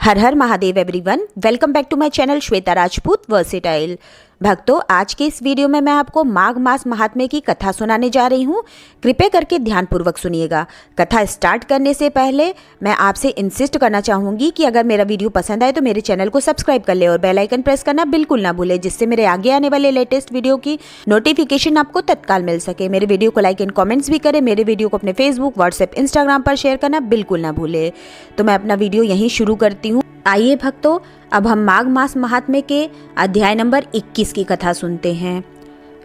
हर हर Mahadev everyone, welcome back to my channel Shweta Rajput versatile. भक्तों, आज के इस वीडियो में मैं आपको माघ मास महात्म्य की कथा सुनाने जा रही हूँ। कृपया करके ध्यानपूर्वक सुनिएगा। कथा स्टार्ट करने से पहले मैं आपसे इंसिस्ट करना चाहूँगी कि अगर मेरा वीडियो पसंद आए तो मेरे चैनल को सब्सक्राइब कर ले और बेल आइकन प्रेस करना बिल्कुल ना भूले, जिससे मेरे आगे आने वाले लेटेस्ट वीडियो की नोटिफिकेशन आपको तत्काल मिल सके। मेरे वीडियो को लाइक एंड कॉमेंट्स भी करें। मेरे वीडियो को अपने फेसबुक, व्हाट्सएप, इंस्टाग्राम पर शेयर करना बिल्कुल ना भूले। तो मैं अपना वीडियो यहीं शुरू करती हूँ। आइए भक्तों, अब हम माघ मास महात्म्य के अध्याय नंबर 21 की कथा सुनते हैं।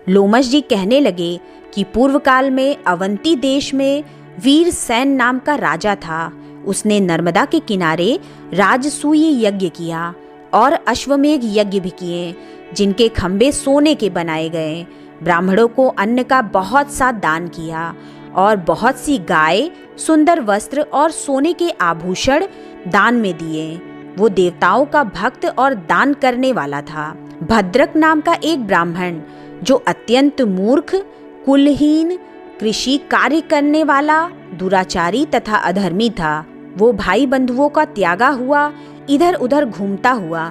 लोमश जी कहने लगे कि पूर्व काल में अवंती देश में वीर सैन नाम का राजा था। उसने नर्मदा के किनारे राजसूय यज्ञ किया और अश्वमेघ यज्ञ भी किए, जिनके खंबे सोने के बनाए गए। ब्राह्मणों को अन्न का बहुत सा दान किया और बहुत सी गाय, सुंदर वस्त्र और सोने के आभूषण दान में दिए। वो देवताओं का भक्त और दान करने वाला था। भद्रक नाम का एक ब्राह्मण, जो अत्यंत मूर्ख, कुलहीन, कृषि कार्य करने वाला, दुराचारी तथा अधर्मी था, वो भाई बंधुओं का त्यागा हुआ इधर उधर घूमता हुआ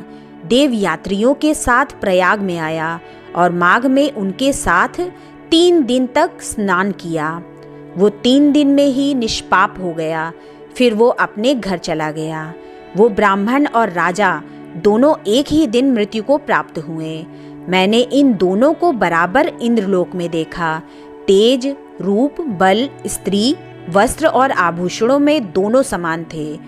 देव यात्रियों के साथ प्रयाग में आया और माघ में उनके साथ 3 दिन तक स्नान किया। वो 3 दिन में ही निष्पाप हो गया। फिर वो अपने घर चला गया। वो ब्राह्मण और राजा दोनों एक ही दिन मृत्यु को प्राप्त हुए। मैंने इन दोनों को बराबर इंद्रलोक में देखा। तेज, रूप, बल, स्त्री, वस्त्र और आभूषणों में दोनों समान थे।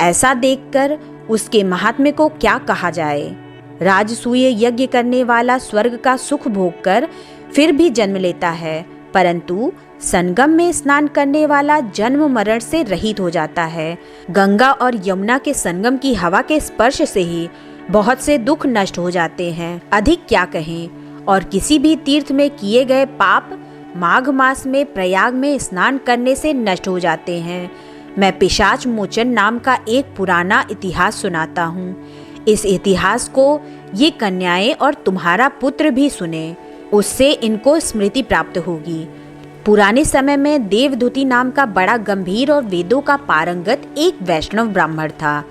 ऐसा देखकर उसके महात्म्य को क्या कहा जाए। राजसूय यज्ञ करने वाला स्वर्ग का सुख भोग कर फिर भी जन्म लेता है, परंतु संगम में स्नान करने वाला जन्म मरण से रहित हो जाता है। गंगा और यमुना के संगम की हवा के स्पर्श से ही बहुत से दुख नष्ट हो जाते हैं। अधिक क्या कहें। और किसी भी तीर्थ में किए गए पाप माघ मास में प्रयाग में स्नान करने से नष्ट हो जाते हैं। मैं पिशाच मोचन नाम का एक पुराना इतिहास सुनाता हूँ। इस इतिहास को ये कन्याएं और तुम्हारा पुत्र भी सुने, उससे इनको स्मृति प्राप्त होगी। पुराने समय में देवदूति नाम का बड़ा गंभीर और वेदों का पारंगत एक वैष्णव ब्राह्मण था।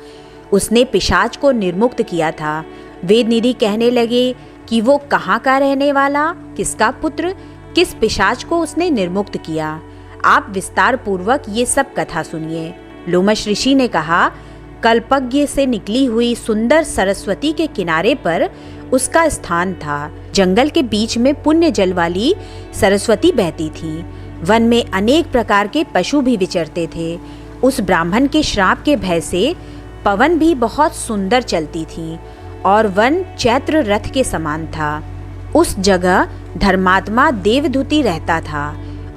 उसने पिशाच को निर्मुक्त किया था। वेद निधि कहने लगे कि वो कहाँ का रहने वाला, किसका पुत्र, किस पिशाच को उसने निर्मुक्त किया। आप विस्तार पूर्वक ये सब कथा सुनिए। लोमश ऋषि ने कहा, कल्पज्ञ से निकली हुई सुंदर सरस्वती के किनारे पर उसका स्थान था। जंगल के बीच में पुण्य जल वाली सरस्वती बहती थी। वन में अनेक प्रकार के पशु भी विचरते थे। उस ब्राह्मण के श्राप के भय से पवन भी बहुत सुंदर चलती थी और वन चैत्र रथ के समान था। उस जगह धर्मात्मा देवदूति रहता था।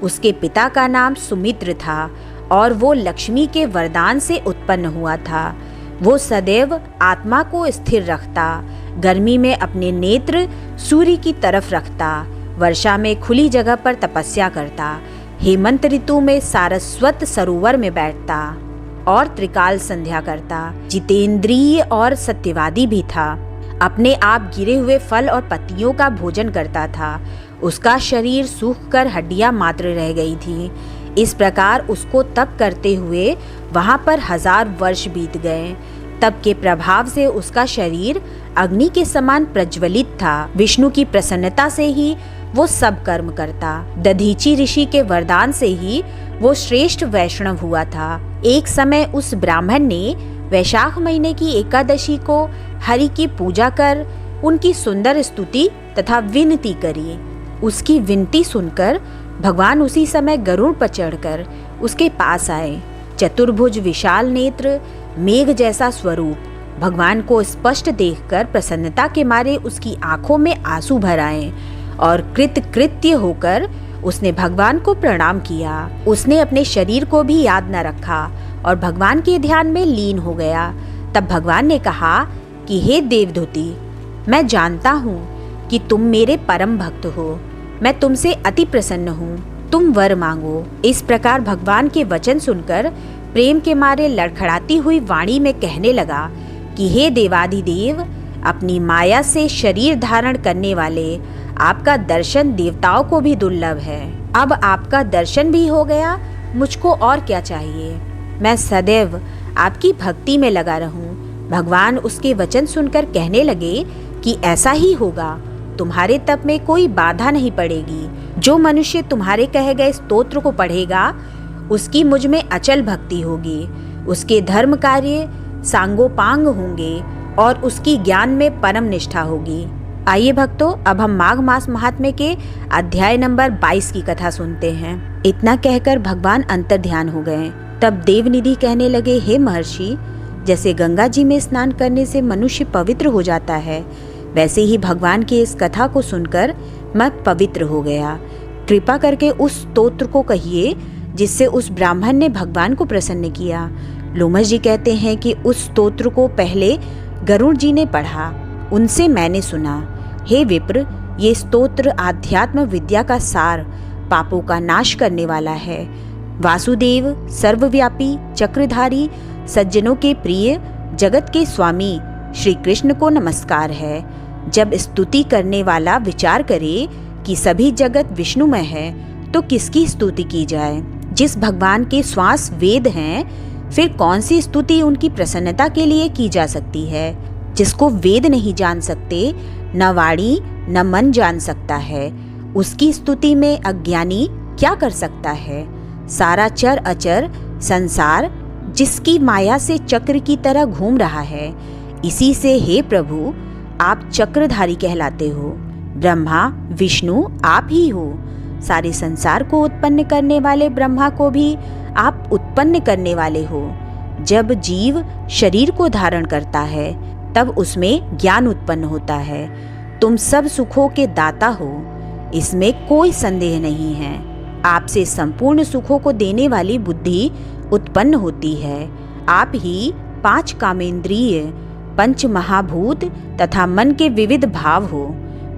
उसके पिता का नाम सुमित्र था और वो लक्ष्मी के वरदान से उत्पन्न हुआ था। वो सदैव आत्मा को स्थिर रखता, गर्मी में अपने नेत्र सूर्य की तरफ रखता, वर्षा में खुली जगह पर तपस्या करता, हेमंत ऋतु में सारस्वत सरोवर में बैठता और त्रिकाल संध्या करता। जितेंद्रिय और सत्यवादी भी था। अपने आप गिरे हुए फल और पत्तियों का भोजन करता था। उसका शरीर सूखकर हड्डियां मात्र रह गई थी। इस प्रकार उसको तप करते हुए वहां पर 1000 वर्ष बीत गए। तप के प्रभाव से उसका शरीर अग्नि के समान प्रज्वलित था। विष्णु की प्रसन्नता से ही वो सब कर्म करता। दधीची ऋषि के वरदान से ही वो श्रेष्ठ वैष्णव हुआ था। एक समय उस ब्राह्मण ने वैशाख महीने की एकादशी को हरि की पूजा कर उनकी सुंदर स्तुति तथा विनती करी। उसकी विनती सुनकर भगवान उसी समय गरुड़ पर चढ़कर उसके पास आए। चतुर्भुज, विशाल नेत्र, मेघ जैसा स्वरूप, भगवान को स्पष्ट देखकर प्रसन्नता के मारे उसकी आंखों में आंसू भर आए और कृत्य होकर उसने भगवान को प्रणाम किया। उसने अपने शरीर को भी याद न रखा और भगवान के ध्यान में लीन हो गया। तब भगवान ने कहा कि हे देवदूति, मैं जानता हूँ कि तुम मेरे परम भक्त हो। मैं तुमसे अति प्रसन्न हूँ। तुम वर मांगो। इस प्रकार भगवान के वचन सुनकर प्रेम के मारे लड़खड़ाती हुई वाणी में कहने लगा कि हे देवाधिदेव, अपनी माया से शरीर धारण करने वाले, आपका दर्शन देवताओं को भी दुर्लभ है। अब आपका दर्शन भी हो गया, मुझको और क्या चाहिए। मैं सदैव आपकी भक्ति में लगा रहूं। भगवान उसके वचन सुनकर कहने लगे कि ऐसा ही होगा, तुम्हारे तप में कोई बाधा नहीं पड़ेगी। जो मनुष्य तुम्हारे कहे गए स्तोत्र को पढ़ेगा उसकी मुझ में अचल भक्ति होगी, उसके धर्म कार्य सांगोपांग होंगे और उसकी ज्ञान में परम निष्ठा होगी। आइए भक्तों, अब हम माघ मास महात्म्य के अध्याय नंबर 22 की कथा सुनते हैं। इतना कहकर भगवान अंतर ध्यान हो गए। तब देवनिधि कहने लगे, हे महर्षि, जैसे गंगा जी में स्नान करने से मनुष्य पवित्र हो जाता है, वैसे ही भगवान की इस कथा को सुनकर मैं पवित्र हो गया। कृपा करके उस स्तोत्र को कहिए जिससे उस ब्राह्मण ने भगवान को प्रसन्न किया। लोमश जी कहते हैं कि उस स्तोत्र को पहले गरुड़ जी ने पढ़ा, उनसे मैंने सुना। हे विप्र, ये स्तोत्र आध्यात्म विद्या का सार, पापों का नाश करने वाला है। वासुदेव, सर्वव्यापी, चक्रधारी, सज्जनों के प्रिय, जगत के स्वामी श्री कृष्ण को नमस्कार है। जब स्तुति करने वाला विचार करे कि सभी जगत विष्णुमय है तो किसकी स्तुति की जाए। जिस भगवान के श्वास वेद हैं, फिर कौन सी स्तुति उनकी प्रसन्नता के लिए की जा सकती है। जिसको वेद नहीं जान सकते, न वाणी न मन जान सकता है, उसकी स्तुति में अज्ञानी क्या कर सकता है। सारा चर अचर संसार जिसकी माया से चक्र की तरह घूम रहा है, इसी से हे प्रभु आप चक्रधारी कहलाते हो। ब्रह्मा विष्णु आप ही हो। सारे संसार को उत्पन्न करने वाले ब्रह्मा को भी आप उत्पन्न करने वाले हो। जब जीव शरीर को धारण करता है तब उसमें ज्ञान उत्पन्न होता है। तुम सब सुखों के दाता हो, इसमें कोई संदेह नहीं है। आपसे संपूर्ण सुखों को देने वाली बुद्धि उत्पन्न होती है। आप ही 5 कामेंद्रिय, 5 महाभूत तथा मन के विविध भाव हो।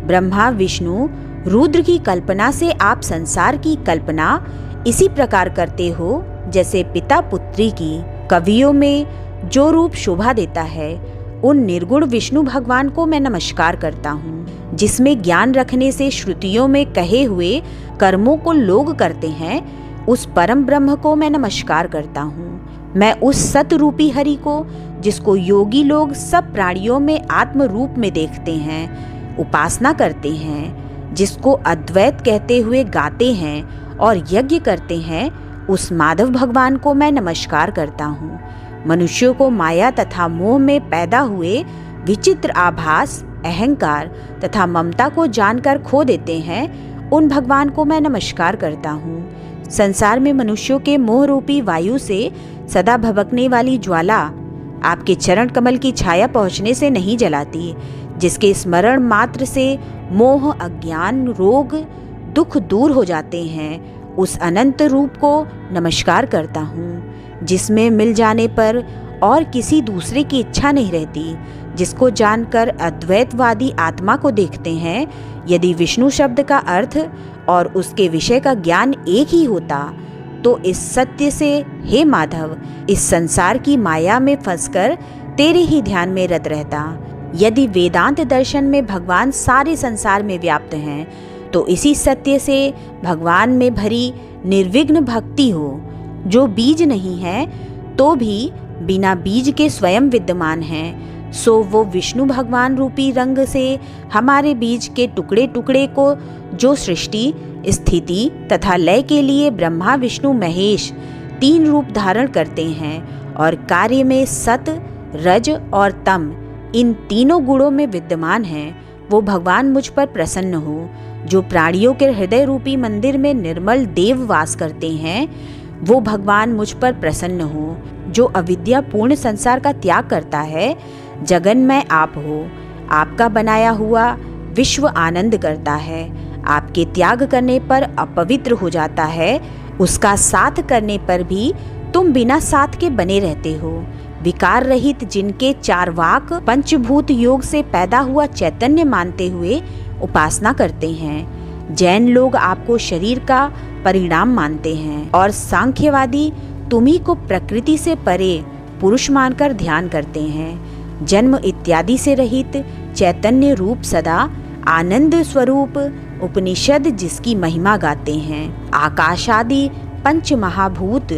ब्रह्मा विष्णु रुद्र की कल्पना से आप संसार की कल्पना इसी प्रकार करते हो जैसे पिता पुत्री की। कवियों में जो रूप शोभा देता है, उन निर्गुण विष्णु भगवान को मैं नमस्कार करता हूँ। जिसमें ज्ञान रखने से श्रुतियों में कहे हुए कर्मों को लोग करते हैं, उस परम ब्रह्म को मैं नमस्कार करता हूँ। मैं उस सत रूपी हरि को, जिसको योगी लोग सब प्राणियों में आत्म रूप में देखते हैं, उपासना करते हैं, जिसको अद्वैत कहते हुए गाते हैं और यज्ञ करते हैं, उस माधव भगवान को मैं नमस्कार करता हूँ। मनुष्यों को माया तथा मोह में पैदा हुए विचित्र आभास, अहंकार तथा ममता को जानकर खो देते हैं, उन भगवान को मैं नमस्कार करता हूँ। संसार में मनुष्यों के मोह रूपी वायु से सदा भभकने वाली ज्वाला आपके चरण कमल की छाया पहुँचने से नहीं जलाती। जिसके स्मरण मात्र से मोह, अज्ञान, रोग, दुख दूर हो जाते हैं, उस अनंत रूप को नमस्कार करता हूँ। जिसमें मिल जाने पर और किसी दूसरे की इच्छा नहीं रहती, जिसको जानकर अद्वैतवादी आत्मा को देखते हैं। यदि विष्णु शब्द का अर्थ और उसके विषय का ज्ञान एक ही होता तो इस सत्य से हे माधव इस संसार की माया में फंसकर तेरे ही ध्यान में रत रहता। यदि वेदांत दर्शन में भगवान सारे संसार में व्याप्त हैं तो इसी सत्य से भगवान में भरी निर्विघ्न भक्ति हो। जो बीज नहीं है तो भी बिना बीज के स्वयं विद्यमान हैं, सो वो विष्णु भगवान रूपी रंग से हमारे बीज के टुकड़े टुकड़े को जो सृष्टि, स्थिति तथा लय के लिए ब्रह्मा विष्णु महेश 3 रूप धारण करते हैं और कार्य में सत, रज और तम इन तीनों गुणों में विद्यमान हैं, वो भगवान मुझ पर प्रसन्न हो। जो प्राणियों के हृदय रूपी मंदिर में निर्मल देव वास करते हैं, वो भगवान मुझ पर प्रसन्न हो। जो अविद्या पूर्ण संसार का त्याग करता है, जगन्मय आप हो। आपका बनाया हुआ विश्व आनंद करता है। आपके त्याग करने पर अपवित्र हो जाता है, उसका साथ करने पर भी तुम बिना साथ के बने रहते हो। विकार रहित जिनके चारवाक पंचभूत योग से पैदा हुआ चैतन्य मानते हुए उपासना करते हैं। जैन लोग आपको शरीर का परिणाम मानते हैं और सांख्यवादी तुम्ही को प्रकृति से परे पुरुष मानकर ध्यान करते हैं। जन्म इत्यादि से रहित चैतन्य रूप सदा आनंद स्वरूप उपनिषद जिसकी महिमा गाते हैं। आकाशादि 5 महाभूत,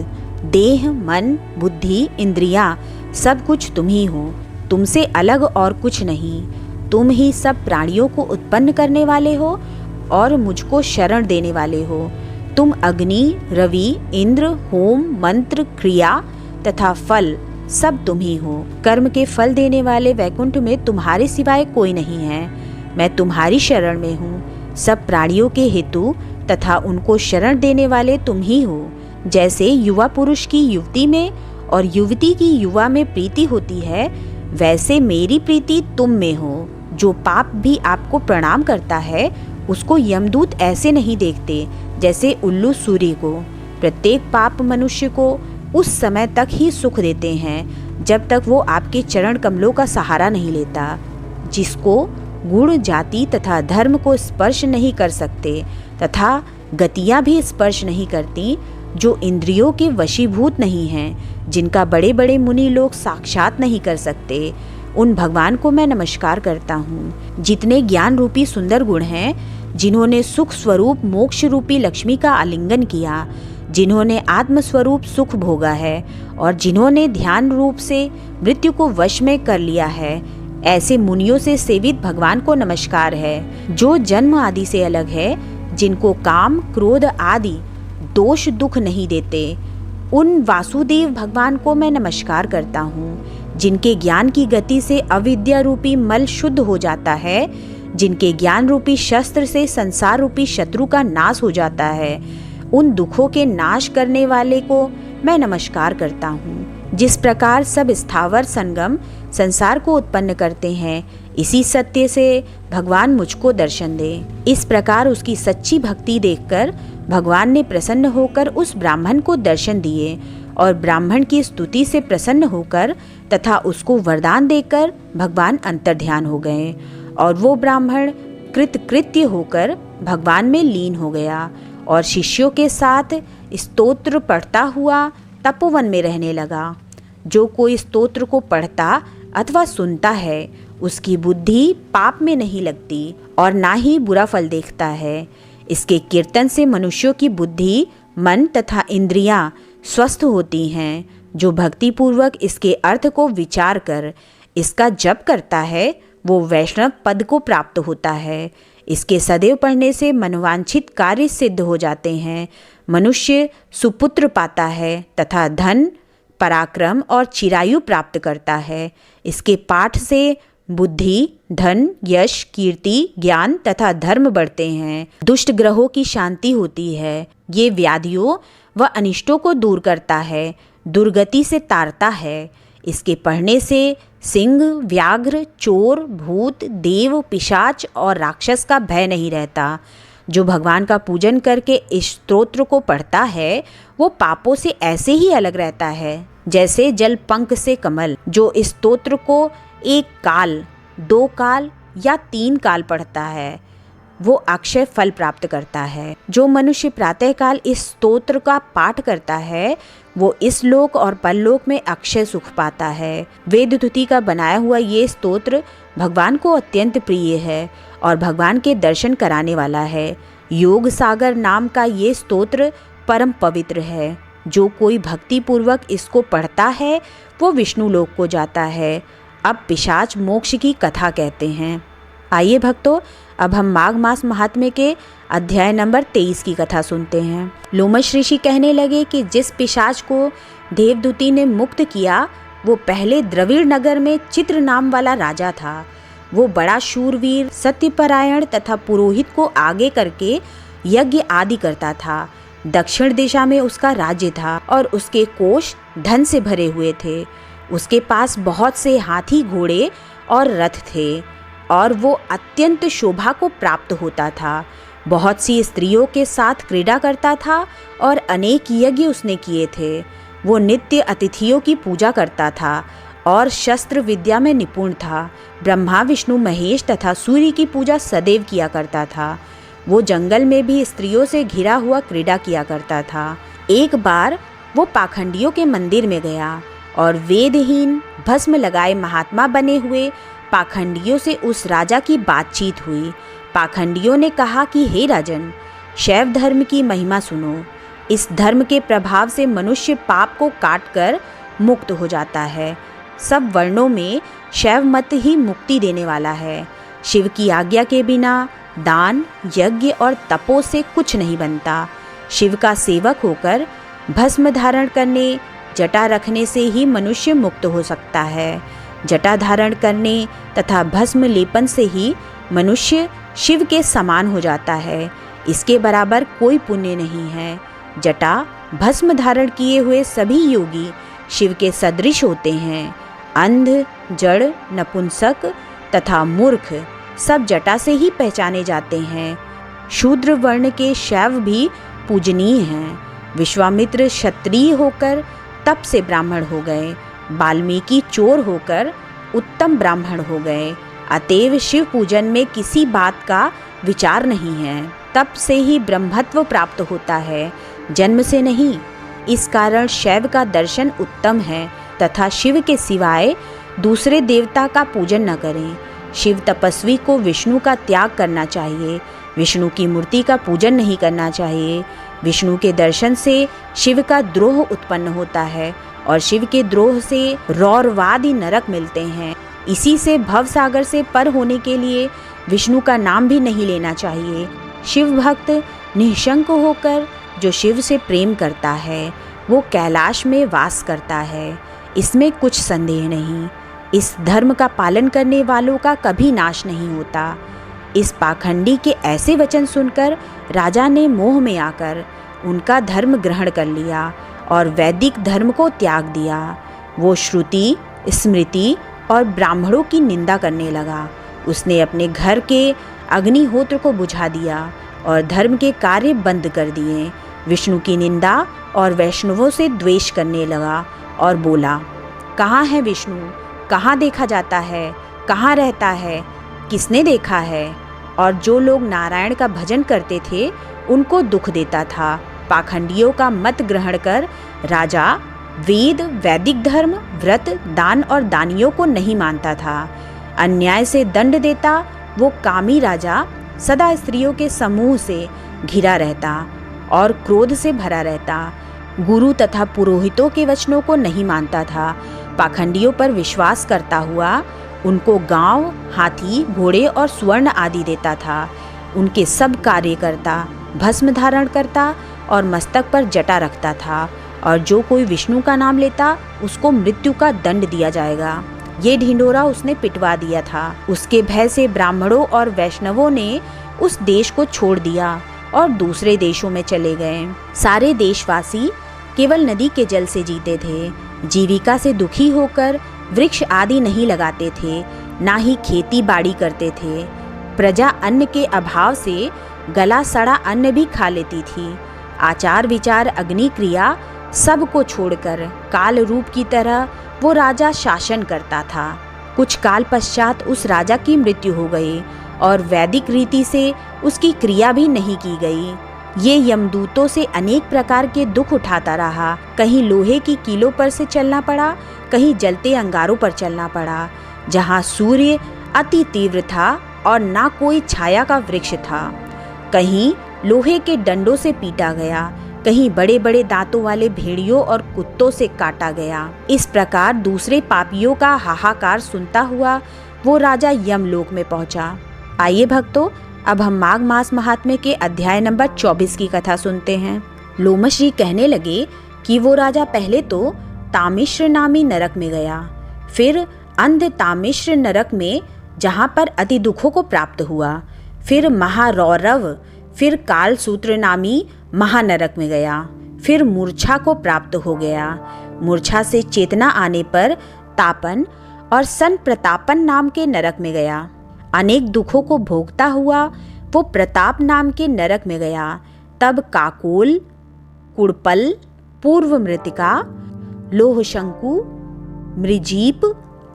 देह, मन, बुद्धि, इंद्रियां सब कुछ तुम ही हो। तुमसे अलग और कुछ नहीं। तुम ही सब प्राणियों को उत्पन्न करने वाले हो और मुझको शरण देने वाले हो। तुम अग्नि, रवि, इंद्र, होम, मंत्र, क्रिया तथा फल सब तुम ही हो। कर्म के फल देने वाले वैकुंठ में तुम्हारे सिवाय कोई नहीं है। मैं तुम्हारी शरण में हूँ। सब प्राणियों के हेतु तथा उनको शरण देने वाले तुम ही हो। जैसे युवा पुरुष की युवती में और युवती की युवा में प्रीति होती है, वैसे मेरी प्रीति तुम में हो। जो पाप भी आपको प्रणाम करता है उसको यमदूत ऐसे नहीं देखते जैसे उल्लू सूर्य को। प्रत्येक पाप मनुष्य को उस समय तक ही सुख देते हैं जब तक वो आपके चरण कमलों का सहारा नहीं लेता। जिसको गुण, जाति तथा धर्म को स्पर्श नहीं कर सकते तथा गतियाँ भी स्पर्श नहीं करती, जो इंद्रियों के वशीभूत नहीं हैं, जिनका बड़े बड़े मुनि लोग साक्षात नहीं कर सकते, उन भगवान को मैं नमस्कार करता हूँ। जितने ज्ञान रूपी सुंदर गुण हैं, जिन्होंने सुख स्वरूप मोक्ष रूपी लक्ष्मी का आलिंगन किया, जिन्होंने आत्मस्वरूप सुख भोगा है और जिन्होंने ध्यान रूप से मृत्यु को वश में कर लिया है, ऐसे मुनियों से सेवित भगवान को नमस्कार है। जो जन्म आदि से अलग है, जिनको काम, क्रोध आदि दोष दुख नहीं देते, उन वासुदेव भगवान को मैं नमस्कार करता हूँ। जिनके ज्ञान की गति से अविद्या रूपी मल शुद्ध हो जाता है, जिनके ज्ञान रूपी शस्त्र से संसार रूपी शत्रु का नाश हो जाता है, उन दुखों के नाश करने वाले को मैं नमस्कार करता हूँ। जिस प्रकार सब स्थावर संगम संसार को उत्पन्न करते हैं, इसी सत्य से भगवान मुझको दर्शन दे। इस प्रकार उसकी सच्ची भक्ति देखकर भगवान ने प्रसन्न होकर उस ब्राह्मण को दर्शन दिए और ब्राह्मण की स्तुति से प्रसन्न होकर तथा उसको वरदान देकर भगवान अंतर्ध्यान हो गए और वो ब्राह्मण कृतकृत्य होकर भगवान में लीन हो गया और शिष्यों के साथ स्तोत्र पढ़ता हुआ तपोवन में रहने लगा। जो कोई स्तोत्र को पढ़ता अथवा सुनता है, उसकी बुद्धि पाप में नहीं लगती और ना ही बुरा फल देखता है। इसके कीर्तन से मनुष्यों की बुद्धि, मन तथा इंद्रियां स्वस्थ होती हैं। जो भक्ति पूर्वक इसके अर्थ को विचार कर इसका जप करता है, वो वैष्णव पद को प्राप्त होता है। इसके सदैव पढ़ने से मनोवांछित कार्य सिद्ध हो जाते हैं। मनुष्य सुपुत्र पाता है तथा धन, पराक्रम और चिरायु प्राप्त करता है। इसके पाठ से बुद्धि, धन, यश, कीर्ति, ज्ञान तथा धर्म बढ़ते हैं। दुष्ट ग्रहों की शांति होती है। ये व्याधियों व अनिष्टों को दूर करता है, दुर्गति से तारता है। इसके पढ़ने से सिंह, व्याघ्र, चोर, भूत, देव, पिशाच और राक्षस का भय नहीं रहता। जो भगवान का पूजन करके इस स्तोत्र को पढ़ता है, वो पापों से ऐसे ही अलग रहता है जैसे जल पंख से कमल। जो इस स्तोत्र को एक काल, 2 काल या 3 काल पढ़ता है, वो अक्षय फल प्राप्त करता है। जो मनुष्य प्रातःकाल इस स्तोत्र का पाठ करता है, वो इस लोक और परलोक में अक्षय सुख पाता है। वेदधुति का बनाया हुआ ये स्तोत्र भगवान को अत्यंत प्रिय है और भगवान के दर्शन कराने वाला है। योग सागर नाम का ये स्तोत्र परम पवित्र है। जो कोई भक्ति पूर्वक इसको पढ़ता है, वो विष्णु लोक को जाता है। अब पिशाच मोक्ष की कथा कहते हैं। आइए भक्तों, अब हम माघ मास महात्म्य के अध्याय नंबर 23 की कथा सुनते हैं। लोमश ऋषि कहने लगे कि जिस पिशाच को देवदूती ने मुक्त किया, वो पहले द्रविड़ नगर में चित्र नाम वाला राजा था। वो बड़ा शूरवीर, सत्यपरायण तथा पुरोहित को आगे करके यज्ञ आदि करता था। दक्षिण दिशा में उसका राज्य था और उसके कोष धन से भरे हुए थे। उसके पास बहुत से हाथी, घोड़े और रथ थे और वो अत्यंत शोभा को प्राप्त होता था। बहुत सी स्त्रियों के साथ क्रीड़ा करता था और अनेक यज्ञ उसने किए थे। वो नित्य अतिथियों की पूजा करता था और शस्त्र विद्या में निपुण था। ब्रह्मा, विष्णु, महेश तथा सूर्य की पूजा सदैव किया करता था। वो जंगल में भी स्त्रियों से घिरा हुआ क्रीड़ा किया करता था। एक बार वो पाखंडियों के मंदिर में गया और वेदहीन, भस्म लगाए महात्मा बने हुए पाखंडियों से उस राजा की बातचीत हुई। पाखंडियों ने कहा कि हे राजन, शैव धर्म की महिमा सुनो। इस धर्म के प्रभाव से मनुष्य पाप को काटकर मुक्त हो जाता है। सब वर्णों में शैव मत ही मुक्ति देने वाला है। शिव की आज्ञा के बिना दान, यज्ञ और तपो से कुछ नहीं बनता। शिव का सेवक होकर भस्म धारण करने, जटा रखने से ही मनुष्य मुक्त हो सकता है। जटा धारण करने तथा भस्म लेपन से ही मनुष्य शिव के समान हो जाता है। इसके बराबर कोई पुण्य नहीं है। जटा भस्म धारण किए हुए सभी योगी शिव के सदृश होते हैं। अंध, जड़, नपुंसक तथा मूर्ख सब जटा से ही पहचाने जाते हैं। शूद्र वर्ण के शैव भी पूजनीय हैं। विश्वामित्र क्षत्रिय होकर तप से ब्राह्मण हो गए। वाल्मीकि चोर होकर उत्तम ब्राह्मण हो गए। अतएव शिव पूजन में किसी बात का विचार नहीं है। तप से ही ब्रह्मत्व प्राप्त होता है, जन्म से नहीं। इस कारण शैव का दर्शन उत्तम है तथा शिव के सिवाय दूसरे देवता का पूजन न करें। शिव तपस्वी को विष्णु का त्याग करना चाहिए। विष्णु की मूर्ति का पूजन नहीं करना चाहिए। विष्णु के दर्शन से शिव का द्रोह उत्पन्न होता है और शिव के द्रोह से रौरवादी नरक मिलते हैं। इसी से भव सागर से पर होने के लिए विष्णु का नाम भी नहीं लेना चाहिए। शिव भक्त निःशंक होकर जो शिव से प्रेम करता है वो कैलाश में वास करता है, इसमें कुछ संदेह नहीं। इस धर्म का पालन करने वालों का कभी नाश नहीं होता। इस पाखंडी के ऐसे वचन सुनकर राजा ने मोह में आकर उनका धर्म ग्रहण कर लिया और वैदिक धर्म को त्याग दिया। वो श्रुति, स्मृति और ब्राह्मणों की निंदा करने लगा। उसने अपने घर के अग्निहोत्र को बुझा दिया और धर्म के कार्य बंद कर दिए। विष्णु की निंदा और वैष्णवों से द्वेष करने लगा और बोला, कहाँ है विष्णु? कहाँ देखा जाता है? कहाँ रहता है? किसने देखा है? और जो लोग नारायण का भजन करते थे उनको दुख देता था। पाखंडियों का मत ग्रहण कर राजा वेद, वैदिक धर्म, व्रत, दान और दानियों को नहीं मानता था। अन्याय से दंड देता वो कामी राजा सदा स्त्रियों के समूह से घिरा रहता और क्रोध से भरा रहता। गुरु तथा पुरोहितों के वचनों को नहीं मानता था। पाखंडियों पर विश्वास करता हुआ उनको गांव, हाथी, घोड़े और स्वर्ण आदि देता था। उनके सब कार्य करता, भस्म धारण करता और मस्तक पर जटा रखता था। और जो कोई विष्णु का नाम लेता उसको मृत्यु का दंड दिया जाएगा। ये ढिंडोरा उसने पिटवा दिया था। उसके भय से ब्राह्मणों और वैष्णवों ने उस देश को छोड़ दिया और दूसरे देशों में चले गए। सारे देशवासी केवल नदी के जल से जीते थे। जीविका से दुखी होकर वृक्ष आदि नहीं लगाते थे, ना ही खेती बाड़ी करते थे। प्रजा अन्न के अभाव से गला सड़ा अन्न भी खा लेती थी। आचार विचार, अग्नि क्रिया सब को छोड़कर काल रूप की तरह वो राजा शासन करता था। कुछ काल पश्चात उस राजा की मृत्यु हो गई और वैदिक रीति से उसकी क्रिया भी नहीं की गई। ये यमदूतों से अनेक प्रकार के दुख उठाता रहा। कहीं लोहे की कीलों पर से चलना पड़ा, कहीं जलते अंगारों पर चलना पड़ा। जहाँ सूर्य अति तीव्र था और ना कोई छाया का वृक्ष था। कहीं लोहे के डंडों से पीटा गया, कहीं बड़े बड़े दांतों वाले भेड़ियों और कुत्तों से काटा गया। इस प्रकार दूसरे पापियों का हाहाकार सुनता हुआ वो राजा यमलोक में पहुंचा। आइए भक्तों, अब हम माघ मास महात्म्य के अध्याय नंबर 24 की कथा सुनते हैं। लोमश जी कहने लगे कि वो राजा पहले तो तामिश्र नामी नरक में गया, फिर अंध तामिश्र नरक में जहाँ पर अति दुखों को प्राप्त हुआ, फिर महारौरव, फिर कालसूत्र नामी महानरक में गया, फिर मूर्छा को प्राप्त हो गया। मूर्छा से चेतना आने पर तापन और सन प्रतापन नाम के नरक में गया। अनेक दुखों को भोगता हुआ वो प्रताप नाम के नरक में गया। तब काकोल, कुड़पल, पूर्व मृतिका, लोहशंकु, मृजीप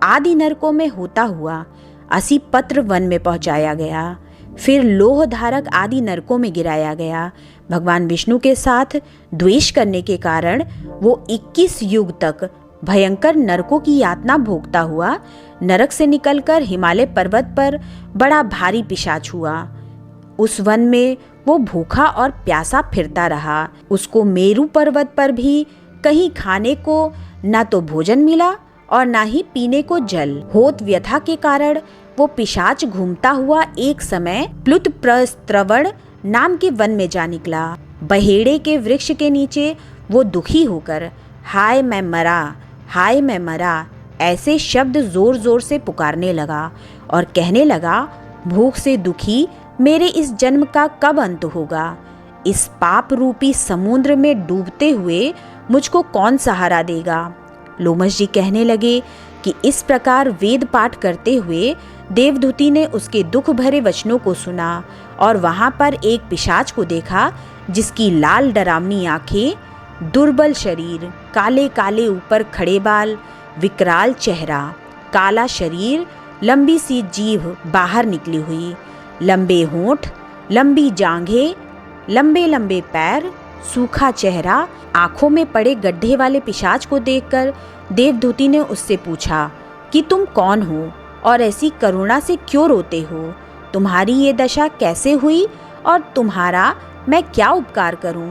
आदि नरकों में होता हुआ असीपत्र वन में पहुंचाया गया। फिर लोह धारक आदि नरकों में गिराया गया। भगवान विष्णु के साथ द्वेष करने के कारण वो 21 युग तक भयंकर नरकों की यातना भोगता हुआ नरक से निकलकर हिमालय पर्वत पर बड़ा भारी पिशाच हुआ। उस वन में वो भूखा और प्यासा फिरता रहा। उसको मेरु पर्वत पर भी कहीं खाने को न तो भोजन मिला और ना ही पीने को जल। होत व्यथा के कारण वो पिशाच घूमता हुआ एक समय प्लुत प्रस्त्रवण नाम के वन में जा निकला। बहेड़े के वृक्ष के नीचे वो दुखी होकर हाय मैं मरा, हाय मैं मरा ऐसे शब्द जोर जोर से पुकारने लगा और कहने लगा, भूख से दुखी मेरे इस जन्म का कब अंत होगा। इस पाप रूपी समुद्र में डूबते हुए मुझको कौन सहारा देगा। लोमश जी कहने लगे कि इस प्रकार वेद पाठ करते हुए देवदूती ने उसके दुख भरे वचनों को सुना और वहां पर एक पिशाच को देखा जिसकी लाल डरावनी आंखें, दुर्बल शरीर, काले काले ऊपर खड़े बाल, विकराल चेहरा, काला शरीर, लंबी सी जीभ बाहर निकली हुई, लंबे होंठ, लंबी जांघें, लंबे लंबे पैर, सूखा चेहरा, आंखों में पड़े गड्ढे वाले पिशाच को देखकर देवदूती ने उससे पूछा कि तुम कौन हो और ऐसी करुणा से क्यों रोते हो। तुम्हारी ये दशा कैसे हुई और तुम्हारा मैं क्या उपकार करूं।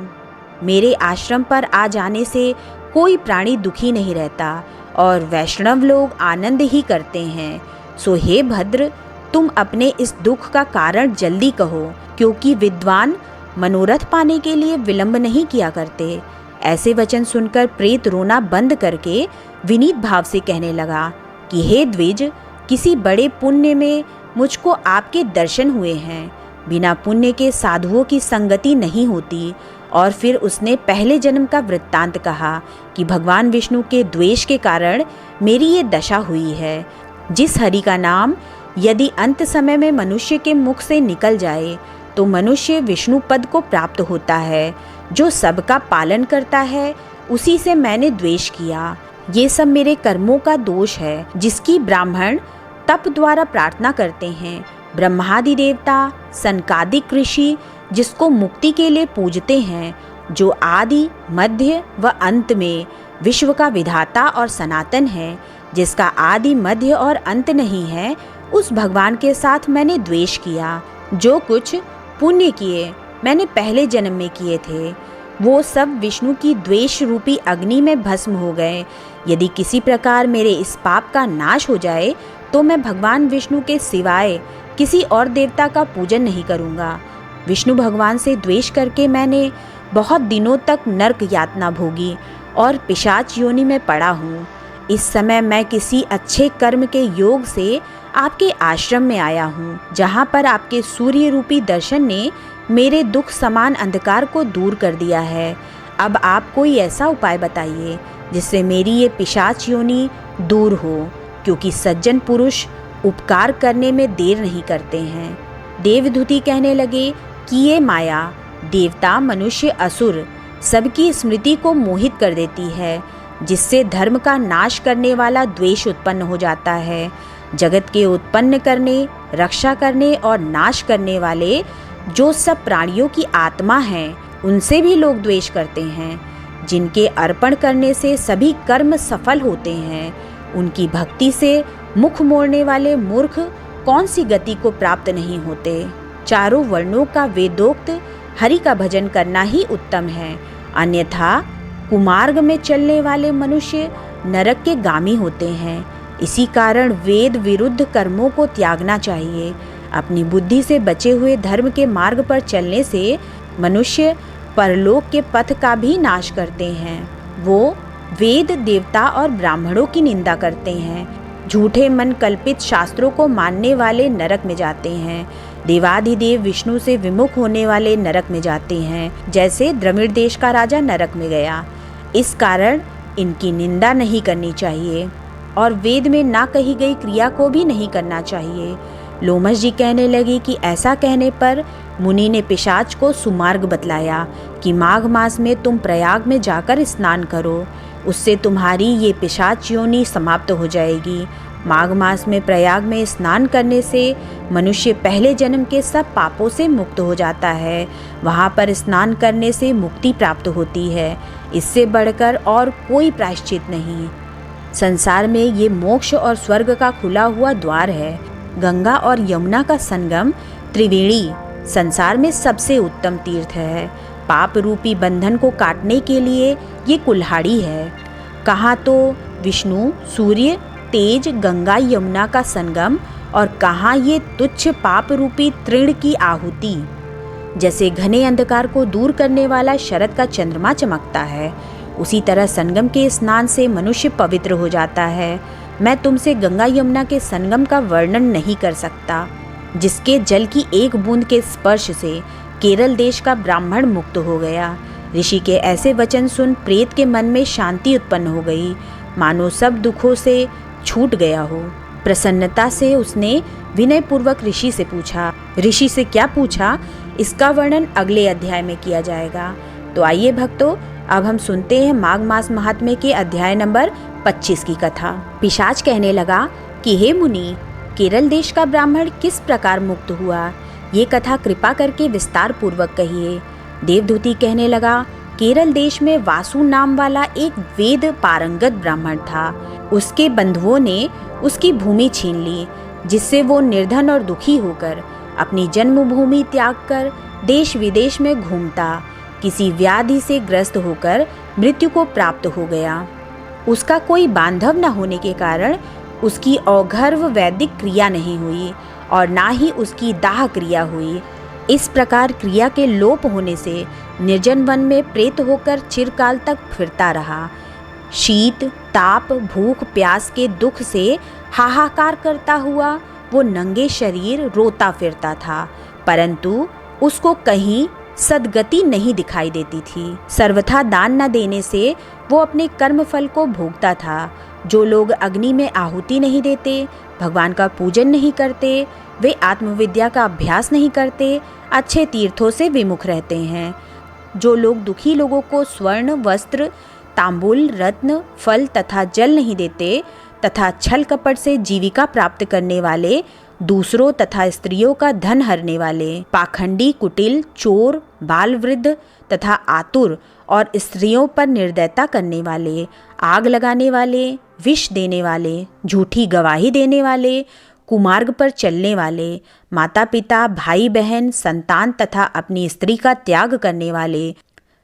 मेरे आश्रम पर आ जाने से कोई प्राणी दुखी नहीं रहता और वैष्णव लोग आनंद ही करते हैं। सो हे भद्र, तुम अपने इस दुख का कारण जल्दी कहो, क्योंकि विद्वान मनोरथ पाने के लिए विलंब नहीं किया करते। ऐसे वचन सुनकर प्रेत रोना बंद करके विनीत भाव से कहने लगा कि हे द्विज, किसी बड़े पुण्य में मुझको आपके दर्शन हुए हैं। बिना पुण्य के साधुओं की संगति नहीं होती। और फिर उसने पहले जन्म का वृत्तांत कहा कि भगवान विष्णु के द्वेष के कारण मेरी ये दशा हुई है। जिस हरि का नाम यदि अंत समय में मनुष्य के मुख से निकल जाए तो मनुष्य विष्णु पद को प्राप्त होता है। जो सबका पालन करता है उसी से मैंने द्वेष किया। ये सब मेरे कर्मों का दोष है, जिसकी ब्राह्मण तप द्वारा प्रार्थना करते हैं। ब्रह्मादि देवता, सनकादिक ऋषि जिसको मुक्ति के लिए पूजते हैं, जो आदि मध्य व अंत में विश्व का विधाता और सनातन है, जिसका आदि मध्य और अंत नहीं है, उस भगवान के साथ मैंने द्वेष किया। जो कुछ पुण्य किए मैंने पहले जन्म में किए थे, वो सब विष्णु की द्वेष रूपी अग्नि में भस्म हो गए। यदि किसी प्रकार मेरे इस पाप का नाश हो जाए तो मैं भगवान विष्णु के सिवाय किसी और देवता का पूजन नहीं करूँगा। विष्णु भगवान से द्वेष करके मैंने बहुत दिनों तक नरक यातना भोगी और पिशाच योनि में पड़ा हूँ। इस समय मैं किसी अच्छे कर्म के योग से आपके आश्रम में आया हूँ, जहाँ पर आपके सूर्य रूपी दर्शन ने मेरे दुख समान अंधकार को दूर कर दिया है। अब आप कोई ऐसा उपाय बताइए जिससे मेरी ये पिशाच योनि दूर हो, क्योंकि सज्जन पुरुष उपकार करने में देर नहीं करते हैं। देवदूती कहने लगे कि ये माया देवता, मनुष्य, असुर सबकी स्मृति को मोहित कर देती है, जिससे धर्म का नाश करने वाला द्वेष उत्पन्न हो जाता है। जगत के उत्पन्न करने, रक्षा करने और नाश करने वाले जो सब प्राणियों की आत्मा हैं, उनसे भी लोग द्वेष करते हैं। जिनके अर्पण करने से सभी कर्म सफल होते हैं, उनकी भक्ति से मुख मोड़ने वाले मूर्ख कौन सी गति को प्राप्त नहीं होते। चारों वर्णों का वेदोक्त हरि का भजन करना ही उत्तम है, अन्यथा कुमार्ग में चलने वाले मनुष्य नरक के गामी होते हैं। इसी कारण वेद विरुद्ध कर्मों को त्यागना चाहिए। अपनी बुद्धि से बचे हुए धर्म के मार्ग पर चलने से मनुष्य परलोक के पथ का भी नाश करते हैं। वो वेद, देवता और ब्राह्मणों की निंदा करते हैं। झूठे मन कल्पित शास्त्रों को मानने वाले नरक में जाते हैं। देवाधिदेव विष्णु से विमुख होने वाले नरक में जाते हैं, जैसे द्रविड़ देश का राजा नरक में गया। इस कारण इनकी निंदा नहीं करनी चाहिए और वेद में ना कही गई क्रिया को भी नहीं करना चाहिए। लोमश जी कहने लगे कि ऐसा कहने पर मुनि ने पिशाच को सुमार्ग बतलाया कि माघ मास में तुम प्रयाग में जाकर स्नान करो, उससे तुम्हारी ये पिशाच योनि समाप्त हो जाएगी। माघ मास में प्रयाग में स्नान करने से मनुष्य पहले जन्म के सब पापों से मुक्त हो जाता है। वहाँ पर स्नान करने से मुक्ति प्राप्त होती है। इससे बढ़कर और कोई प्रायश्चित नहीं। संसार में ये मोक्ष और स्वर्ग का खुला हुआ द्वार है। गंगा और यमुना का संगम त्रिवेणी संसार में सबसे उत्तम तीर्थ है। पाप रूपी बंधन को काटने के लिए ये कुल्हाड़ी है। कहाँ तो विष्णु, सूर्य, तेज, गंगा यमुना का संगम और कहाँ ये तुच्छ पाप रूपी तृण की आहुति। जैसे घने अंधकार को दूर करने वाला शरद का चंद्रमा चमकता है, उसी तरह संगम के स्नान से मनुष्य पवित्र हो जाता है। मैं तुमसे गंगा यमुना के संगम का वर्णन नहीं कर सकता, जिसके जल की एक बूंद के स्पर्श से केरल देश का ब्राह्मण मुक्त हो गया। ऋषि के ऐसे वचन सुन प्रेत के मन में शांति उत्पन्न हो गई, मानो सब दुखों से छूट गया हो। प्रसन्नता से उसने विनय पूर्वक ऋषि से पूछा। ऋषि से क्या पूछा, इसका वर्णन अगले अध्याय में किया जाएगा। तो आइए भक्तों, अब हम सुनते हैं माघ मास महात्म्य के अध्याय नंबर 25 की कथा। पिशाच कहने लगा कि हे मुनि, केरल देश का ब्राह्मण किस प्रकार मुक्त हुआ, ये कथा कृपा करके विस्तार पूर्वक कहिए। देवदूती कहने लगा, केरल देश में वासु नाम वाला एक वेद पारंगत ब्राह्मण था। उसके बंधुओं ने उसकी भूमि छीन ली, जिससे वो निर्धन और दुखी होकर अपनी जन्मभूमि त्याग कर देश विदेश में घूमता किसी व्याधि से ग्रस्त होकर मृत्यु को प्राप्त हो गया। उसका कोई बांधव न होने के कारण उसकी औघर्व वैदिक क्रिया नहीं हुई और ना ही उसकी दाह क्रिया हुई। इस प्रकार क्रिया के लोप होने से निर्जन वन में प्रेत होकर चिरकाल तक फिरता रहा। शीत, ताप, भूख, प्यास के दुख से हाहाकार करता हुआ वो नंगे शरीर रोता फिरता था, परंतु उसको कहीं सद्गति नहीं दिखाई देती थी। सर्वथा दान न देने से वो अपने कर्म फल को भोगता था। जो लोग अग्नि में आहुति नहीं देते, भगवान का पूजन नहीं करते, वे आत्मविद्या का अभ्यास नहीं करते, अच्छे तीर्थों से विमुख रहते हैं। जो लोग दुखी लोगों को स्वर्ण, वस्त्र, तांबुल, रत्न, फल तथा जल नहीं देते तथा छल कपट से जीविका प्राप्त करने वाले, दूसरों तथा स्त्रियों का धन हरने वाले, पाखंडी, कुटिल, चोर, बाल वृद्ध तथा आतुर और स्त्रियों पर निर्दयता करने वाले, आग लगाने वाले, विष देने वाले, झूठी गवाही देने वाले, कुमार्ग पर चलने वाले, माता पिता, भाई बहन, संतान तथा अपनी स्त्री का त्याग करने वाले,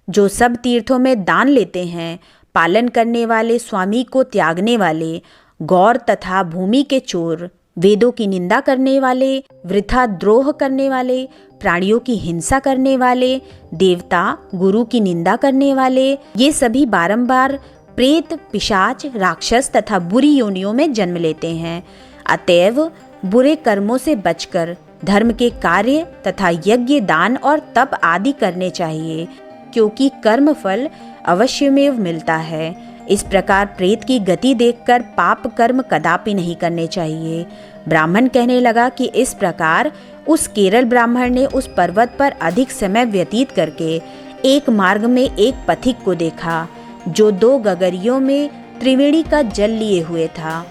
जो सब तीर्थों में दान लेते हैं, पालन करने वाले, स्वामी को त्यागने वाले, गौर तथा भूमि के चोर, वेदों की निंदा करने वाले, वृथा द्रोह करने वाले, प्राणियों की हिंसा करने वाले, देवता गुरु की निंदा करने वाले, ये सभी बारंबार प्रेत, पिशाच, राक्षस तथा बुरी योनियों में जन्म लेते हैं। अतएव बुरे कर्मों से बचकर धर्म के कार्य तथा यज्ञ, दान और तप आदि करने चाहिए, क्योंकि कर्म फल अवश्यमेव मिलता है। इस प्रकार प्रेत की गति देखकर पाप कर्म कदापि नहीं करने चाहिए। ब्राह्मण कहने लगा कि इस प्रकार उस केरल ब्राह्मण ने उस पर्वत पर अधिक समय व्यतीत करके एक मार्ग में एक पथिक को देखा, जो 2 गगरियों में त्रिवेणी का जल लिए हुए था।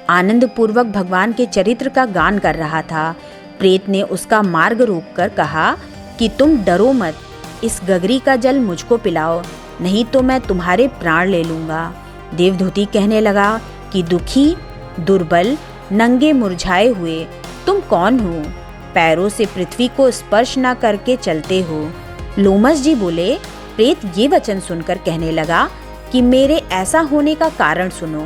आनंद पूर्वक भगवान के चरित्र का गान कर रहा था। प्रेत ने उसका मार्ग रोककर कहा कि तुम डरो मत, इस गगरी का जल मुझको पिलाओ, नहीं तो मैं तुम्हारे प्राण ले लूँगा। देवदूती कहने लगा कि दुखी, दुर्बल, नंगे मुरझाए हुए तुम कौन हो, पैरों से पृथ्वी को स्पर्श न करके चलते हो। लोमस जी बोले, प्रेत ये वचन सुनकर कहने लगा कि मेरे ऐसा होने का कारण सुनो।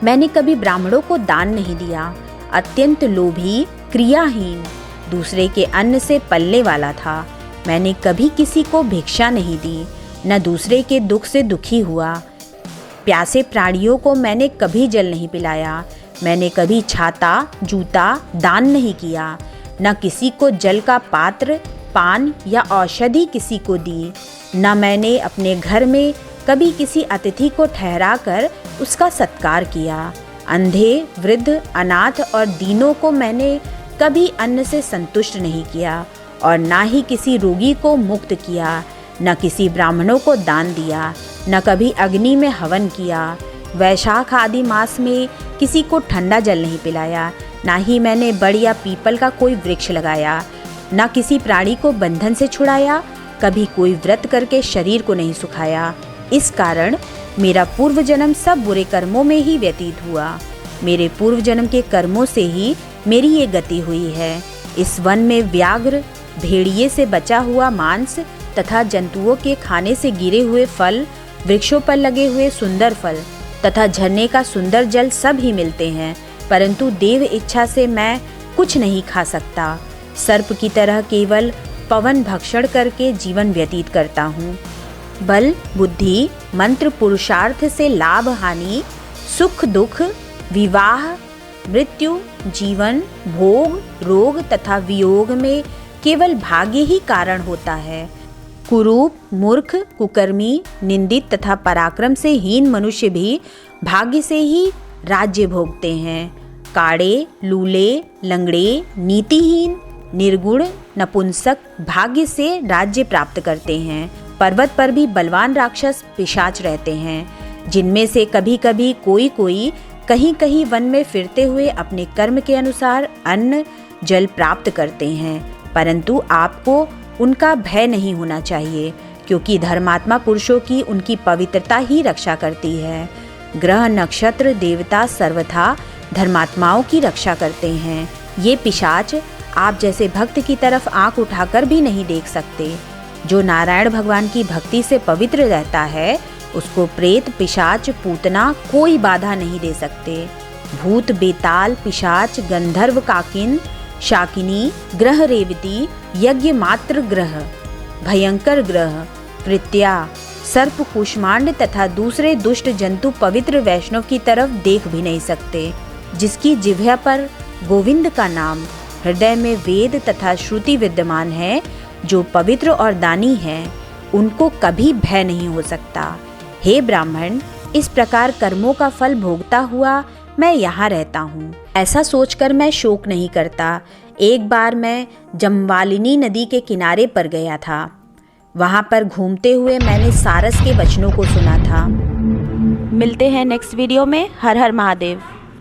मैंने कभी ब्राह्मणों को दान नहीं दिया, अत्यंत लोभी, क्रियाहीन, दूसरे के अन्न से पलने वाला था। मैंने कभी किसी को भिक्षा नहीं दी, न दूसरे के दुख से दुखी हुआ। प्यासे प्राणियों को मैंने कभी जल नहीं पिलाया। मैंने कभी छाता, जूता दान नहीं किया, न किसी को जल का पात्र, पान या औषधि किसी को दी। न मैंने अपने घर में कभी किसी अतिथि को ठहरा कर उसका सत्कार किया। अंधे, वृद्ध, अनाथ और दीनों को मैंने कभी अन्न से संतुष्ट नहीं किया और ना ही किसी रोगी को मुक्त किया, न किसी ब्राह्मणों को दान दिया, न कभी अग्नि में हवन किया। वैशाख आदि मास में किसी को ठंडा जल नहीं पिलाया, ना ही मैंने बड़ या पीपल का कोई वृक्ष लगाया, न किसी प्राणी को बंधन से छुड़ाया, कभी कोई व्रत करके शरीर को नहीं सुखाया। इस कारण मेरा पूर्व जन्म सब बुरे कर्मों में ही व्यतीत हुआ। मेरे पूर्व जन्म के कर्मों से ही मेरी ये गति हुई है। इस वन में व्याघ्र, भेड़िए से बचा हुआ मांस तथा जंतुओं के खाने से गिरे हुए फल, वृक्षों पर लगे हुए सुंदर फल, तथा झरने का सुंदर जल सब ही मिलते हैं, परंतु देव इच्छा से मैं कुछ नहीं खा सकता। सर्प की तरह केवल पवन भक्षण करके जीवन व्यतीत करता हूँ। बल, बुद्धि, मंत्र, पुरुषार्थ से लाभ हानि, सुख दुख, विवाह, मृत्यु, जीवन, भोग, रोग तथा वियोग में केवल भाग्य ही कारण होता है। कुरूप, मूर्ख, कुकर्मी, निंदित तथा पराक्रम से हीन मनुष्य भी भाग्य से ही राज्य भोगते हैं। काड़े, लूले, लंगड़े, नीतिहीन, निर्गुण, नपुंसक भाग्य से राज्य प्राप्त करते हैं। पर्वत पर भी बलवान राक्षस पिशाच रहते हैं, जिनमें से कभी कभी कोई कहीं कहीं वन में फिरते हुए अपने कर्म के अनुसार अन्न जल प्राप्त करते हैं, परंतु आपको उनका भय नहीं होना चाहिए, क्योंकि धर्मात्मा पुरुषों की उनकी पवित्रता ही रक्षा करती है। ग्रह, नक्षत्र, देवता सर्वथा धर्मात्माओं की रक्षा करते हैं। ये पिशाच आप जैसे भक्त की तरफ आंख उठाकर भी नहीं देख सकते। जो नारायण भगवान की भक्ति से पवित्र रहता है, उसको प्रेत, पिशाच, पूतना कोई बाधा नहीं दे सकते। भूत, बेताल, पिशाच, गंधर्व, काकिन, शाकिनी, ग्रह रेवती, यज्ञ मात्र ग्रह, भयंकर ग्रह, कृत्या, सर्प, कुष्मांड तथा दूसरे दुष्ट जंतु पवित्र वैष्णव की तरफ देख भी नहीं सकते। जिसकी जिह्वा पर गोविंद का नाम, हृदय में वेद तथा श्रुति विद्यमान है, जो पवित्र और दानी है, उनको कभी भय नहीं हो सकता। हे ब्राह्मण, इस प्रकार कर्मों का फल भोगता हुआ मैं यहाँ रहता हूँ, ऐसा सोचकर मैं शोक नहीं करता। एक बार मैं जमवालिनी नदी के किनारे पर गया था। वहाँ पर घूमते हुए मैंने सारस के वचनों को सुना था। मिलते हैं नेक्स्ट वीडियो में। हर हर महादेव।